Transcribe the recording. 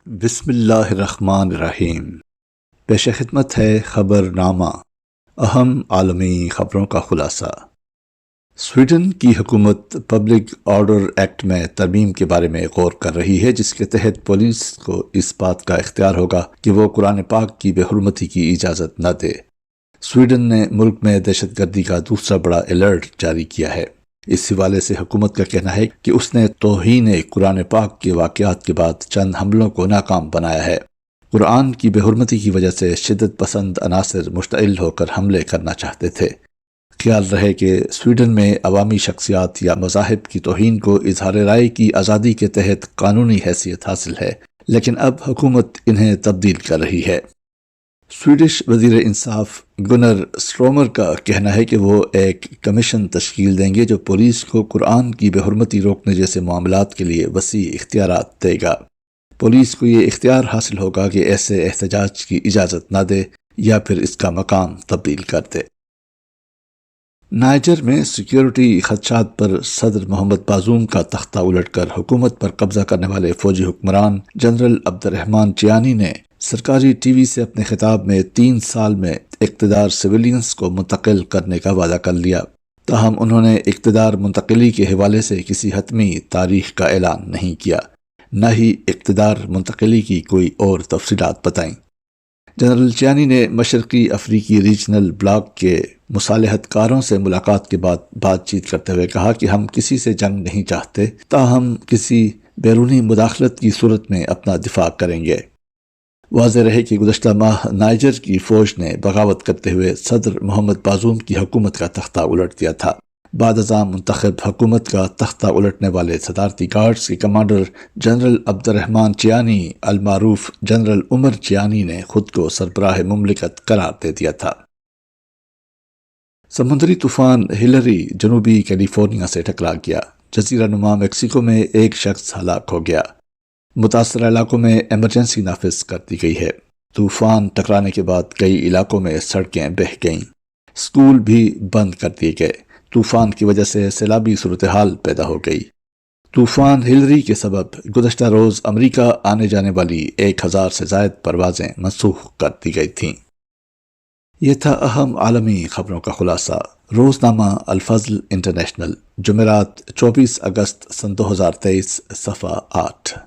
بسم اللہ الرحمن الرحیم۔ پیش خدمت ہے خبر نامہ، اہم عالمی خبروں کا خلاصہ۔ سویڈن کی حکومت پبلک آرڈر ایکٹ میں ترمیم کے بارے میں غور کر رہی ہے، جس کے تحت پولیس کو اس بات کا اختیار ہوگا کہ وہ قرآن پاک کی بے حرمتی کی اجازت نہ دے۔ سویڈن نے ملک میں دہشت گردی کا دوسرا بڑا الرٹ جاری کیا ہے۔ اس حوالے سے حکومت کا کہنا ہے کہ اس نے توہین قرآن پاک کے واقعات کے بعد چند حملوں کو ناکام بنایا ہے۔ قرآن کی بے حرمتی کی وجہ سے شدت پسند عناصر مشتعل ہو کر حملے کرنا چاہتے تھے۔ خیال رہے کہ سویڈن میں عوامی شخصیات یا مذاہب کی توہین کو اظہار رائے کی آزادی کے تحت قانونی حیثیت حاصل ہے، لیکن اب حکومت انہیں تبدیل کر رہی ہے۔ سویڈش وزیر انصاف گنر اسٹرومر کا کہنا ہے کہ وہ ایک کمیشن تشکیل دیں گے جو پولیس کو قرآن کی بے حرمتی روکنے جیسے معاملات کے لیے وسیع اختیارات دے گا۔ پولیس کو یہ اختیار حاصل ہوگا کہ ایسے احتجاج کی اجازت نہ دے یا پھر اس کا مقام تبدیل کر دے۔ نائجر میں سیکیورٹی خدشات پر صدر محمد بازوم کا تختہ الٹ کر حکومت پر قبضہ کرنے والے فوجی حکمران جنرل عبد الرحمن چیانی نے سرکاری ٹی وی سے اپنے خطاب میں 3 سال میں اقتدار سویلینز کو منتقل کرنے کا وعدہ کر لیا، تاہم انہوں نے اقتدار منتقلی کے حوالے سے کسی حتمی تاریخ کا اعلان نہیں کیا، نہ ہی اقتدار منتقلی کی کوئی اور تفصیلات بتائیں۔ جنرل چیانی نے مشرقی افریقی ریجنل بلاک کے مصالحت کاروں سے ملاقات کے بعد بات چیت کرتے ہوئے کہا کہ ہم کسی سے جنگ نہیں چاہتے، تاہم کسی بیرونی مداخلت کی صورت میں اپنا دفاع کریں گے۔ واضح رہے کہ گزشتہ ماہ نائجر کی فوج نے بغاوت کرتے ہوئے صدر محمد بازوم کی حکومت کا تختہ الٹ دیا تھا۔ بعد ازاں منتخب حکومت کا تختہ الٹنے والے صدارتی گارڈز کے کمانڈر جنرل عبد الرحمن چیانی المعروف جنرل عمر چیانی نے خود کو سربراہ مملکت قرار دے دیا تھا۔ سمندری طوفان ہلری جنوبی کیلیفورنیا سے ٹکرا گیا۔ جزیرہ نما میکسیکو میں ایک شخص ہلاک ہو گیا۔ متاثرہ علاقوں میں ایمرجنسی نافذ کر دی گئی ہے۔ طوفان ٹکرانے کے بعد کئی علاقوں میں سڑکیں بہہ گئیں، اسکول بھی بند کر دیے گئے۔ طوفان کی وجہ سے سیلابی صورتحال پیدا ہو گئی۔ طوفان ہلری کے سبب گزشتہ روز امریکہ آنے جانے والی 1000 سے زائد پروازیں منسوخ کر دی گئی تھیں۔ یہ تھا اہم عالمی خبروں کا خلاصہ۔ روزنامہ الفضل انٹرنیشنل، جمعرات 24 اگست سن 2023، صفحہ 8۔